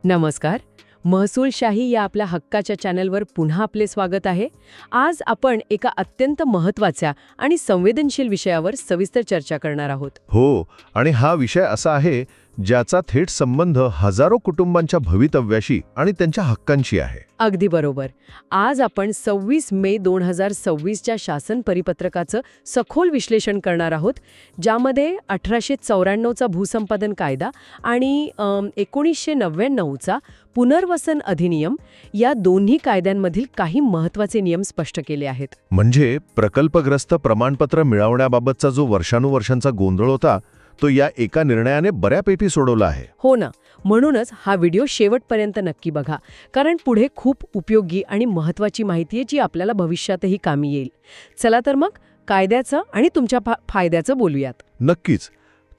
नमस्कार. महसूलशाही या आपल्या हक्काच्या चॅनलवर पुन्हा आपले स्वागत आहे. आज आपण एका अत्यंत महत्त्वाच्या आणि संवेदनशील विषयावर सविस्तर चर्चा करणार आहोत. हो, आणि हा विषय असा आहे ज्याचा थेट संबंध हजारो कुटुंबांच्या भवितव्याशी आणि त्यांच्या हक्कांशी आहे. अगदी बरोबर. आज आपण 26 मे 2026च्या शासन परिपत्रकाचं सखोल विश्लेषण करणार आहोत, ज्यामध्ये 1894चा भूसंपादन कायदा आणि 1999चा पुनर्वसन अधिनियम या दोन्ही कायद्यांमधील काही महत्त्वाचे नियम स्पष्ट केले आहेत. म्हणजे प्रकल्पग्रस्त प्रमाणपत्र मिळवण्याबाबतचा जो वर्षानुवर्षांचा गोंधळ होता तो या एका निर्णयाने बऱ्यापैकी सोडवला आहे. हो ना. म्हणूनच हा व्हिडिओ शेवटपर्यंत नक्की बघा, कारण पुढे खूप उपयोगी आणि महत्त्वाची माहिती आहे जी आपल्याला भविष्यातही कामी येईल. चला तर मग कायद्याचं आणि तुमच्या फायद्याचं बोलूयात. नक्कीच.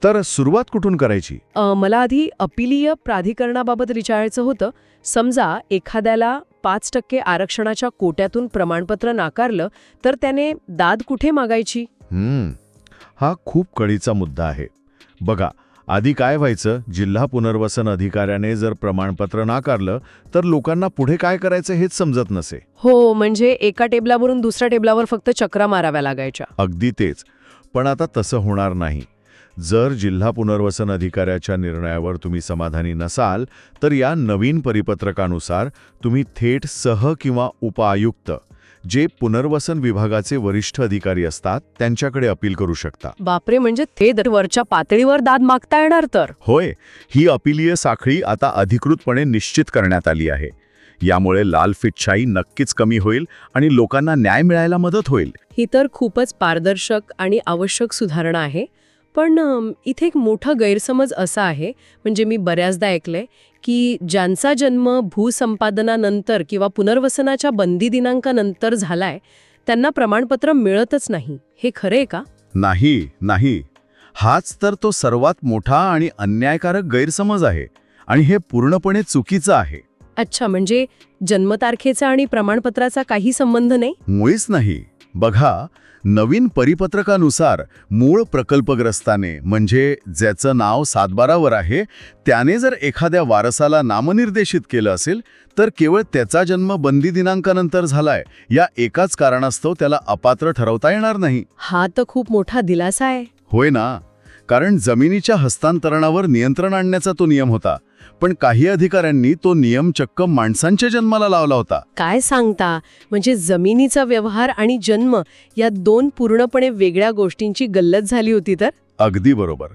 तर सुरुवात कुठून करायची? मला आधी अपीलीय प्राधिकरणाबाबत विचारायचं होतं. समजा एखाद्याला 5% आरक्षणाच्या कोट्यातून प्रमाणपत्र नाकारलं तर त्याने दाद कुठे मागायची? हा खूप कळीचा मुद्दा आहे. बघा, आधी काय व्हायचं, जिल्हा पुनर्वसन अधिकाऱ्याने जर प्रमाणपत्र नाकारलं तर लोकांना पुढे काय करायचं हेच समजत नसे. हो, म्हणजे एका टेबलावरून दुसऱ्या टेबलावर फक्त चक्रा माराव्या लागायच्या. अगदी तेच. पण आता तसं होणार नाही. जर जिल्हा पुनर्वसन अधिकाऱ्याच्या निर्णयावर तुम्ही समाधानी नसाल तर या नवीन परिपत्रकानुसार तुम्ही थेट सह किंवा उपआयुक्त, जे पुनर्वसन विभागाचे वरिष्ठ अधिकारी असतात, त्यांच्याकडे अपील करू शकता. बापरे, म्हणजे ते वरच्या पातळीवर दाद मागता येणार तर? होय, ही अपीलीय साखळी आता अधिकृतपणे निश्चित करण्यात आली आहे. यामुळे लालफितशाही नक्कीच कमी होईल आणि लोकांना न्याय मिळायला मदत होईल. ही तर खूपच पारदर्शक आणि आवश्यक सुधारणा आहे. पण इथे एक मोठा गैरसमज असा आहे, म्हणजे मी बऱ्याचदा ऐकलंय की ज्यांचा जन्म भूसंपादनानंतर किंवा पुनर्वसनाच्या बंदी दिनांकानंतर झालाय त्यांना प्रमाणपत्र मिळतच नाही. हे खरे का? नाही. हाच तर तो सर्वात मोठा आणि अन्यायकारक गैरसमज आहे आणि हे पूर्णपणे चुकीचं आहे. अच्छा, म्हणजे जन्मतारखेचा आणि प्रमाणपत्राचा काही संबंध नाही? मुळीच नाही. बघा, नवीन परिपत्रकानुसार मूळ प्रकल्पग्रस्ताने, म्हणजे ज्याचं नाव 7/12वर आहे, त्याने जर एखाद्या वारसाला नामनिर्देशित केलं असेल तर केवळ त्याचा जन्म बंदी दिनांकानंतर झालाय या एकाच कारणास्तव त्याला अपात्र ठरवता येणार नाही. हा तर खूप मोठा दिलासा आहे. होय ना, कारण जमिनीच्या हस्तांतरणावर नियंत्रण आणण्याचा तो नियम होता. पण काही अधिकाऱ्यांनी तो नियम चक्क माणसांच्या जन्माला लावला होता. काय सांगता? म्हणजे जमिनीचा व्यवहार आणि जन्म या दोन पूर्णपणे वेगळ्या गोष्टींची गल्लत झाली होती तर? अगदी बरोबर.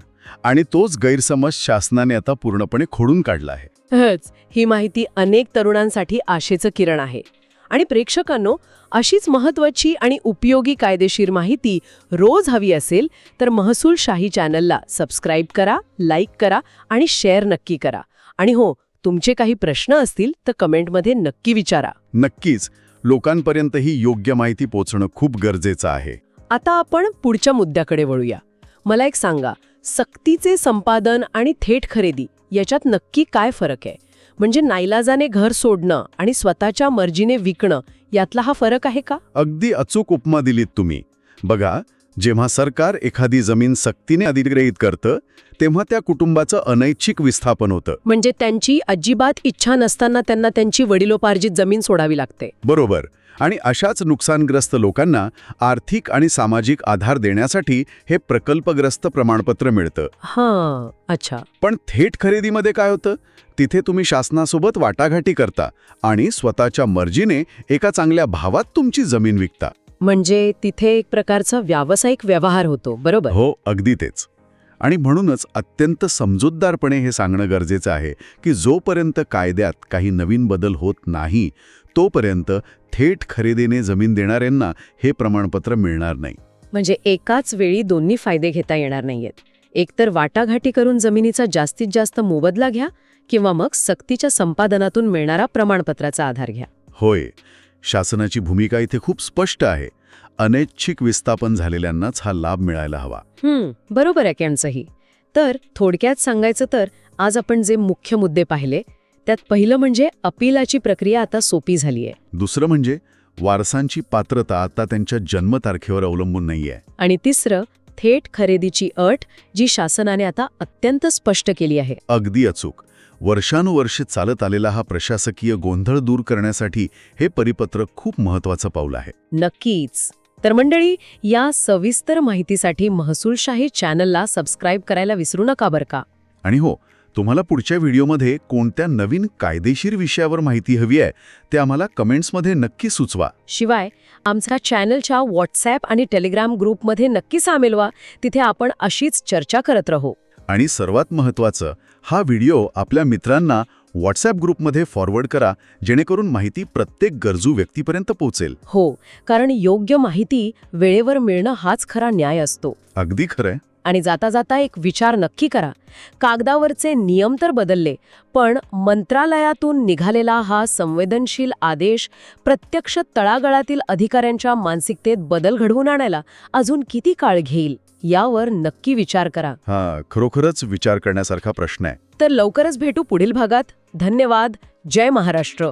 आणि तोच गैरसमज शासनाने आता पूर्णपणे खोडून काढला आहे. ही माहिती अनेक तरुणांसाठी आशेचं किरण आहे. आणि प्रेक्षकांनो, अशीच महत्त्वाची आणि उपयोगी कायदेशीर माहिती रोज हवी असेल तर महसूलशाही चॅनलला सबस्क्राईब करा, लाईक करा आणि शेअर नक्की करा. आणि हो, तुमचे काही प्रश्न असतील तर कमेंटमध्ये नक्की विचारा. नक्कीच. लोकांपर्यंत ही योग्य माहिती पोहोचणं खूप गरजेचं आहे. आता आपण पुढच्या मुद्द्याकडे वळूया. मला एक सांगा, सक्तीचे संपादन आणि थेट खरेदी याच्यात नक्की काय फरक आहे? म्हणजे नाईलाजाने घर सोडणं आणि स्वतःच्या मर्जीने विकणं यातला हा फरक आहे का? अगदी अचूक उपमा दिलीत तुम्ही. बघा, जेव्हा सरकार एखादी जमीन सक्तीने अधिग्रहित करतं तेव्हा त्या कुटुंबाचं अनैच्छिक विस्थापन होतं. म्हणजे त्यांची अजिबात इच्छा नसताना त्यांना त्यांची वडिलोपार्जित जमीन सोडावी लागते. बरोबर. आणि अशाच नुकसानग्रस्त लोकांना आर्थिक आणि सामाजिक आधार देण्यासाठी हे प्रकल्पग्रस्त प्रमाणपत्र मिळतं. हां, अच्छा. पण थेट खरेदीमध्ये काय होतं? तिथे तुम्ही शासनासोबत वाटाघाटी करता आणि स्वतःच्या मर्जीने एका चांगल्या भावात तुमची जमीन विकता. म्हणजे तिथे एक प्रकारचा व्यावसायिक व्यवहार होतो, बरोबर? हो, अगदी तेच. आणि म्हणूनच अत्यंत समजूतदारपणे हे सांगणं गरजेचं आहे की जोपर्यंत कायद्यात काही नवीन बदल होत नाही तोपर्यंत थेट खरेदीने जमीन देणाऱ्यांना हे प्रमाणपत्र मिळणार नाही. म्हणजे एकाच वेळी दोन्ही फायदे घेता येणार नाहीयेत. एकतर वाटाघाटी करून जमिनीचा जास्तीत जास्त मोबदला घ्या किंवा मग सक्तीच्या संपादनातून मिळणारा प्रमाणपत्राचा आधार घ्या. होय, शासनाची भूमिका इथे खूप स्पष्ट आहे. अनैच्छिक विस्थापन झालेल्यांनाच हा लाभ मिळायला हवा. बरोबर आहे त्यांचंही. तर थोडक्यात सांगायचं तर आज आपण जे मुख्य मुद्दे पाहिले त्यात पहिलं म्हणजे अपीलाची प्रक्रिया आता सोपी झाली आहे. दुसरं म्हणजे वारसांची पात्रता आता त्यांच्या जन्मतारखेवर अवलंबून नाहीये. आणि तिसरं थेट खरेदीची अट जी शासनाने आता अत्यंत स्पष्ट केली आहे. अगदी अचूक. वर्षानुवर्षे चालत आलेला हा प्रशासकीय गोंधळ दूर करण्यासाठी हे परिपत्रक खूप महत्वाचं पाऊल आहे. नक्कीच. तर मंडळी, या सविस्तर माहितीसाठी महसूलशाही चॅनलला सबस्क्राईब करायला विसरू नका बरं का. आणि हो, तुम्हाला पुढच्या व्हिडिओमध्ये कोणत्या नवीन कायदेशीर विषयावर माहिती हवी आहे ते आम्हाला कमेंट्समध्ये नक्की सुचवा. शिवाय आमच्या चॅनलच्या व्हॉट्सॲप आणि टेलिग्राम ग्रुपमध्ये नक्की सामील व्हा. तिथे आपण अशीच चर्चा करत राहू. आणि सर्वात महत्त्वाचं, हा व्हिडिओ आपल्या मित्रांना व्हॉट्सॲप ग्रुपमध्ये फॉरवर्ड करा, जेणेकरून माहिती प्रत्येक गरजू व्यक्तीपर्यंत पोहोचेल. हो, कारण योग्य माहिती वेळेवर मिळणं हाच खरा न्याय असतो. अगदी खरंय. आणि जाता जाता एक विचार नक्की करा. कागदावरचे नियम तर बदलले, पण मंत्रालयातून निघालेला हा संवेदनशील आदेश प्रत्यक्ष तळागाळातील अधिकाऱ्यांच्या मानसिकतेत बदल घडवून आणायला अजून किती काळ घेईल, यावर नक्की विचार करा. हा खरोखरच विचार करण्यासारखा प्रश्न आहे. तर लवकरच भेटू पुढील भागात. धन्यवाद. जय महाराष्ट्र.